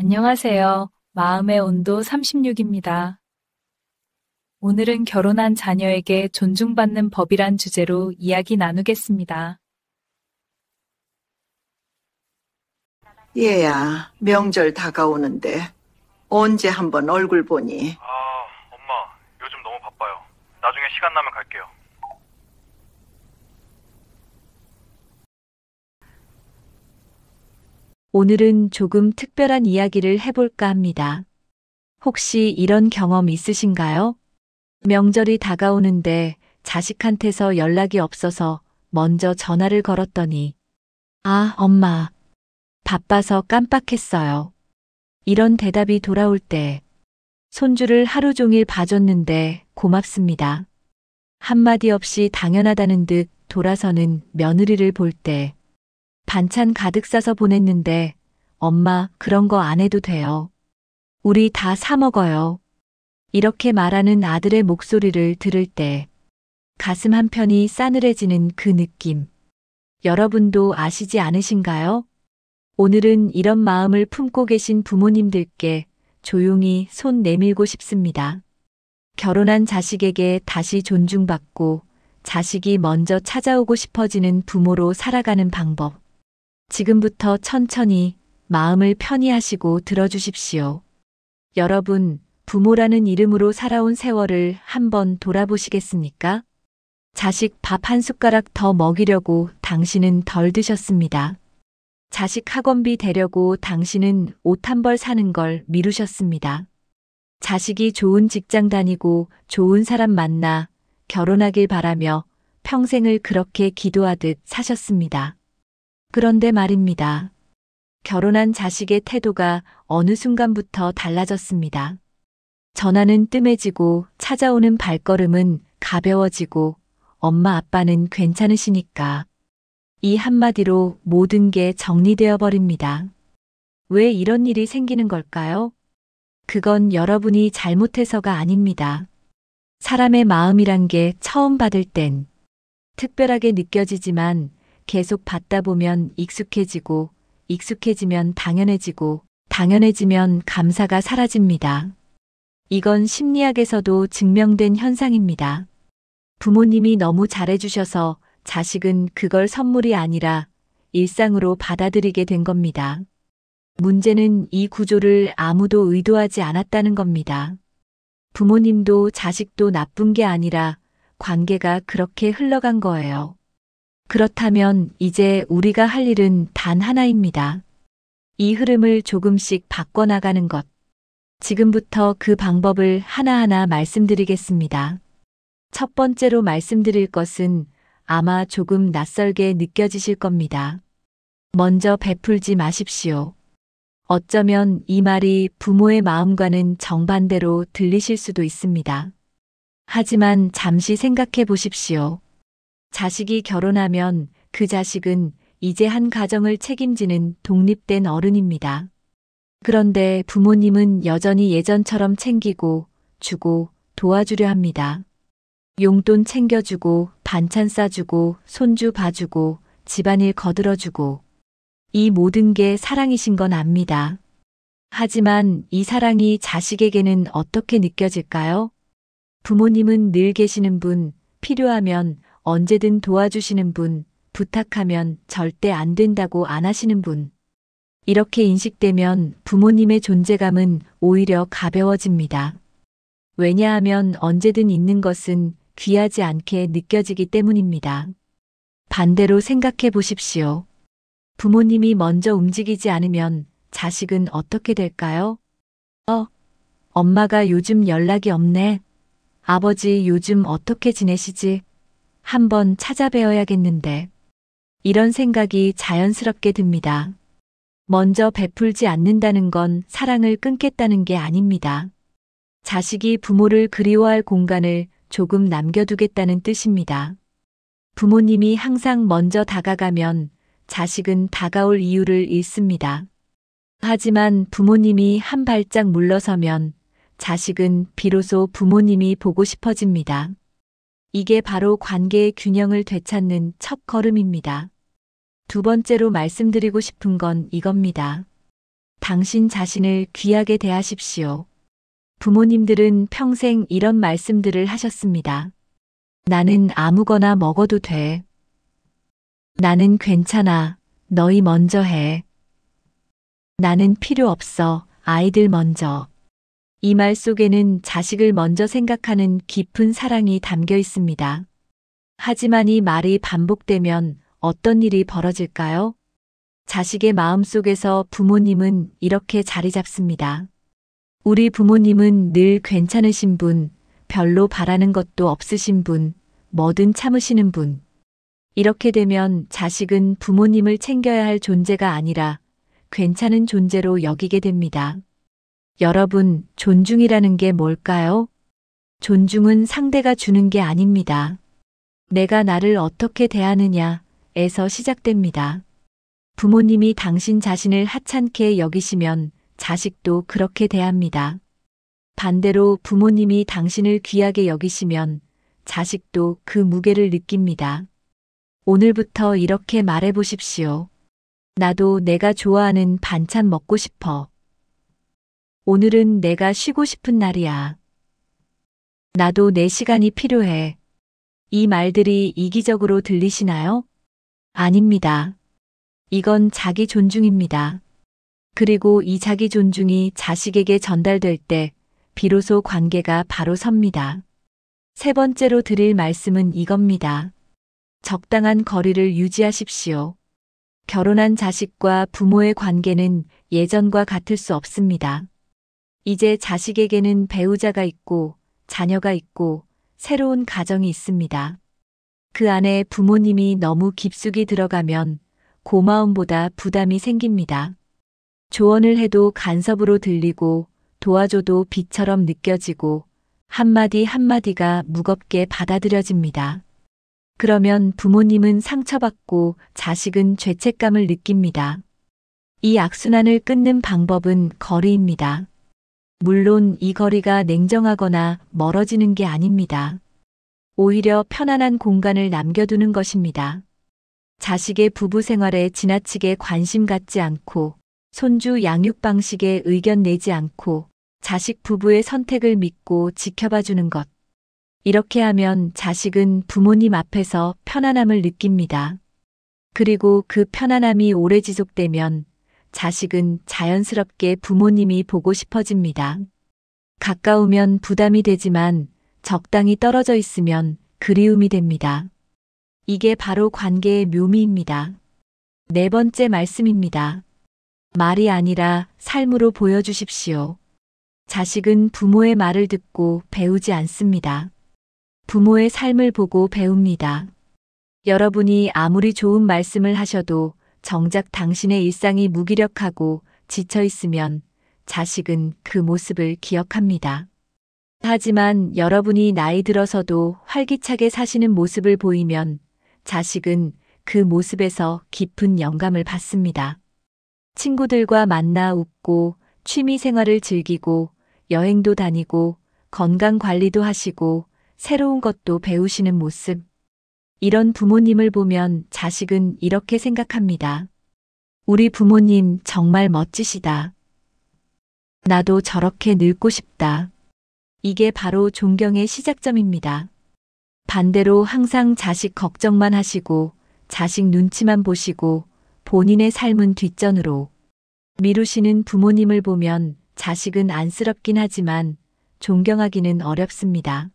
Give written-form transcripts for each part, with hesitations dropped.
안녕하세요. 마음의 온도 36입니다. 오늘은 결혼한 자녀에게 존중받는 법이란 주제로 이야기 나누겠습니다. 얘야, 명절 다가오는데 언제 한번 얼굴 보니? 엄마, 요즘 너무 바빠요. 나중에 시간 나면 갈게요. 오늘은 조금 특별한 이야기를 해볼까 합니다. 혹시 이런 경험 있으신가요? 명절이 다가오는데 자식한테서 연락이 없어서 먼저 전화를 걸었더니, 아, 엄마, 바빠서 깜빡했어요. 이런 대답이 돌아올 때, 손주를 하루 종일 봐줬는데 고맙습니다. 한마디 없이 당연하다는 듯 돌아서는 며느리를 볼 때, 반찬 가득 싸서 보냈는데 엄마 그런 거 안 해도 돼요. 우리 다 사 먹어요. 이렇게 말하는 아들의 목소리를 들을 때 가슴 한편이 싸늘해지는 그 느낌. 여러분도 아시지 않으신가요? 오늘은 이런 마음을 품고 계신 부모님들께 조용히 손 내밀고 싶습니다. 결혼한 자식에게 다시 존중받고 자식이 먼저 찾아오고 싶어지는 부모로 살아가는 방법. 지금부터 천천히 마음을 편히 하시고 들어주십시오. 여러분, 부모라는 이름으로 살아온 세월을 한번 돌아보시겠습니까? 자식 밥 한 숟가락 더 먹이려고 당신은 덜 드셨습니다. 자식 학원비 대려고 당신은 옷 한 벌 사는 걸 미루셨습니다. 자식이 좋은 직장 다니고 좋은 사람 만나 결혼하길 바라며 평생을 그렇게 기도하듯 사셨습니다. 그런데 말입니다. 결혼한 자식의 태도가 어느 순간부터 달라졌습니다. 전화는 뜸해지고 찾아오는 발걸음은 가벼워지고 엄마 아빠는 괜찮으시니까. 이 한마디로 모든 게 정리되어 버립니다. 왜 이런 일이 생기는 걸까요? 그건 여러분이 잘못해서가 아닙니다. 사람의 마음이란 게 처음 받을 땐 특별하게 느껴지지만 계속 받다 보면 익숙해지고, 익숙해지면 당연해지고, 당연해지면 감사가 사라집니다. 이건 심리학에서도 증명된 현상입니다. 부모님이 너무 잘해주셔서 자식은 그걸 선물이 아니라 일상으로 받아들이게 된 겁니다. 문제는 이 구조를 아무도 의도하지 않았다는 겁니다. 부모님도 자식도 나쁜 게 아니라 관계가 그렇게 흘러간 거예요. 그렇다면 이제 우리가 할 일은 단 하나입니다. 이 흐름을 조금씩 바꿔나가는 것. 지금부터 그 방법을 하나하나 말씀드리겠습니다. 첫 번째로 말씀드릴 것은 아마 조금 낯설게 느껴지실 겁니다. 먼저 베풀지 마십시오. 어쩌면 이 말이 부모의 마음과는 정반대로 들리실 수도 있습니다. 하지만 잠시 생각해 보십시오. 자식이 결혼하면 그 자식은 이제 한 가정을 책임지는 독립된 어른입니다. 그런데 부모님은 여전히 예전처럼 챙기고, 주고, 도와주려 합니다. 용돈 챙겨주고, 반찬 싸주고, 손주 봐주고, 집안일 거들어주고. 이 모든 게 사랑이신 건 압니다. 하지만 이 사랑이 자식에게는 어떻게 느껴질까요? 부모님은 늘 계시는 분, 필요하면 언제든 도와주시는 분, 부탁하면 절대 안 된다고 안 하시는 분. 이렇게 인식되면 부모님의 존재감은 오히려 가벼워집니다. 왜냐하면 언제든 있는 것은 귀하지 않게 느껴지기 때문입니다. 반대로 생각해 보십시오. 부모님이 먼저 움직이지 않으면 자식은 어떻게 될까요? 엄마가 요즘 연락이 없네. 아버지 요즘 어떻게 지내시지? 한번 찾아뵈어야겠는데. 이런 생각이 자연스럽게 듭니다. 먼저 베풀지 않는다는 건 사랑을 끊겠다는 게 아닙니다. 자식이 부모를 그리워할 공간을 조금 남겨두겠다는 뜻입니다. 부모님이 항상 먼저 다가가면 자식은 다가올 이유를 잃습니다. 하지만 부모님이 한 발짝 물러서면 자식은 비로소 부모님이 보고 싶어집니다. 이게 바로 관계의 균형을 되찾는 첫 걸음입니다. 두 번째로 말씀드리고 싶은 건 이겁니다. 당신 자신을 귀하게 대하십시오. 부모님들은 평생 이런 말씀들을 하셨습니다. 나는 아무거나 먹어도 돼. 나는 괜찮아. 너희 먼저 해. 나는 필요 없어. 아이들 먼저. 이 말 속에는 자식을 먼저 생각하는 깊은 사랑이 담겨 있습니다. 하지만 이 말이 반복되면 어떤 일이 벌어질까요? 자식의 마음 속에서 부모님은 이렇게 자리 잡습니다. 우리 부모님은 늘 괜찮으신 분, 별로 바라는 것도 없으신 분, 뭐든 참으시는 분. 이렇게 되면 자식은 부모님을 챙겨야 할 존재가 아니라 괜찮은 존재로 여기게 됩니다. 여러분, 존중이라는 게 뭘까요? 존중은 상대가 주는 게 아닙니다. 내가 나를 어떻게 대하느냐에서 시작됩니다. 부모님이 당신 자신을 하찮게 여기시면 자식도 그렇게 대합니다. 반대로 부모님이 당신을 귀하게 여기시면 자식도 그 무게를 느낍니다. 오늘부터 이렇게 말해 보십시오. 나도 내가 좋아하는 반찬 먹고 싶어. 오늘은 내가 쉬고 싶은 날이야. 나도 내 시간이 필요해. 이 말들이 이기적으로 들리시나요? 아닙니다. 이건 자기 존중입니다. 그리고 이 자기 존중이 자식에게 전달될 때 비로소 관계가 바로 섭니다. 세 번째로 드릴 말씀은 이겁니다. 적당한 거리를 유지하십시오. 결혼한 자식과 부모의 관계는 예전과 같을 수 없습니다. 이제 자식에게는 배우자가 있고 자녀가 있고 새로운 가정이 있습니다. 그 안에 부모님이 너무 깊숙이 들어가면 고마움보다 부담이 생깁니다. 조언을 해도 간섭으로 들리고 도와줘도 비처럼 느껴지고 한마디 한마디가 무겁게 받아들여집니다. 그러면 부모님은 상처받고 자식은 죄책감을 느낍니다. 이 악순환을 끊는 방법은 거리입니다. 물론 이 거리가 냉정하거나 멀어지는 게 아닙니다. 오히려 편안한 공간을 남겨두는 것입니다. 자식의 부부 생활에 지나치게 관심 갖지 않고 손주 양육 방식에 의견 내지 않고 자식 부부의 선택을 믿고 지켜봐 주는 것. 이렇게 하면 자식은 부모님 앞에서 편안함을 느낍니다. 그리고 그 편안함이 오래 지속되면 자식은 자연스럽게 부모님이 보고 싶어집니다. 가까우면 부담이 되지만 적당히 떨어져 있으면 그리움이 됩니다. 이게 바로 관계의 묘미입니다. 네 번째 말씀입니다. 말이 아니라 삶으로 보여주십시오. 자식은 부모의 말을 듣고 배우지 않습니다. 부모의 삶을 보고 배웁니다. 여러분이 아무리 좋은 말씀을 하셔도 정작 당신의 일상이 무기력하고 지쳐 있으면 자식은 그 모습을 기억합니다. 하지만 여러분이 나이 들어서도 활기차게 사시는 모습을 보이면 자식은 그 모습에서 깊은 영감을 받습니다. 친구들과 만나 웃고 취미 생활을 즐기고 여행도 다니고 건강 관리도 하시고 새로운 것도 배우시는 모습. 이런 부모님을 보면 자식은 이렇게 생각합니다. 우리 부모님 정말 멋지시다. 나도 저렇게 늙고 싶다. 이게 바로 존경의 시작점입니다. 반대로 항상 자식 걱정만 하시고 자식 눈치만 보시고 본인의 삶은 뒷전으로 미루시는 부모님을 보면 자식은 안쓰럽긴 하지만 존경하기는 어렵습니다.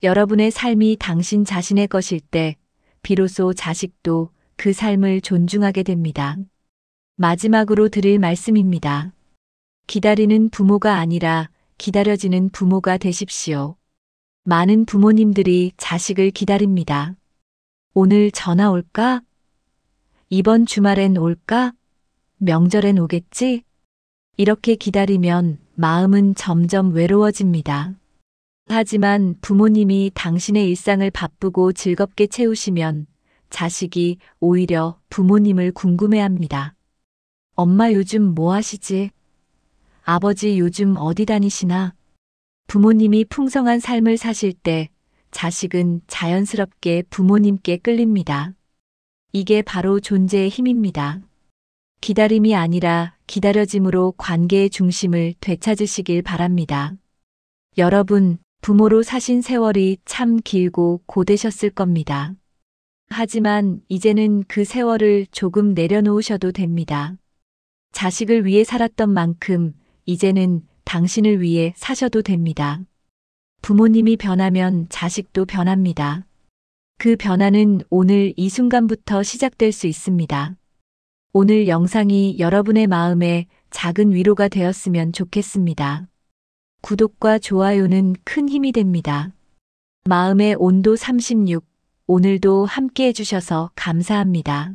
여러분의 삶이 당신 자신의 것일 때 비로소 자식도 그 삶을 존중하게 됩니다. 마지막으로 드릴 말씀입니다. 기다리는 부모가 아니라 기다려지는 부모가 되십시오. 많은 부모님들이 자식을 기다립니다. 오늘 전화 올까? 이번 주말엔 올까? 명절엔 오겠지? 이렇게 기다리면 마음은 점점 외로워집니다. 하지만 부모님이 당신의 일상을 바쁘고 즐겁게 채우시면 자식이 오히려 부모님을 궁금해합니다. 엄마 요즘 뭐 하시지? 아버지 요즘 어디 다니시나? 부모님이 풍성한 삶을 사실 때 자식은 자연스럽게 부모님께 끌립니다. 이게 바로 존재의 힘입니다. 기다림이 아니라 기다려짐으로 관계의 중심을 되찾으시길 바랍니다. 여러분, 부모로 사신 세월이 참 길고 고되셨을 겁니다. 하지만 이제는 그 세월을 조금 내려놓으셔도 됩니다. 자식을 위해 살았던 만큼 이제는 당신을 위해 사셔도 됩니다. 부모님이 변하면 자식도 변합니다. 그 변화는 오늘 이 순간부터 시작될 수 있습니다. 오늘 영상이 여러분의 마음에 작은 위로가 되었으면 좋겠습니다. 구독과 좋아요는 큰 힘이 됩니다. 마음의 온도 36, 오늘도 함께 해주셔서 감사합니다.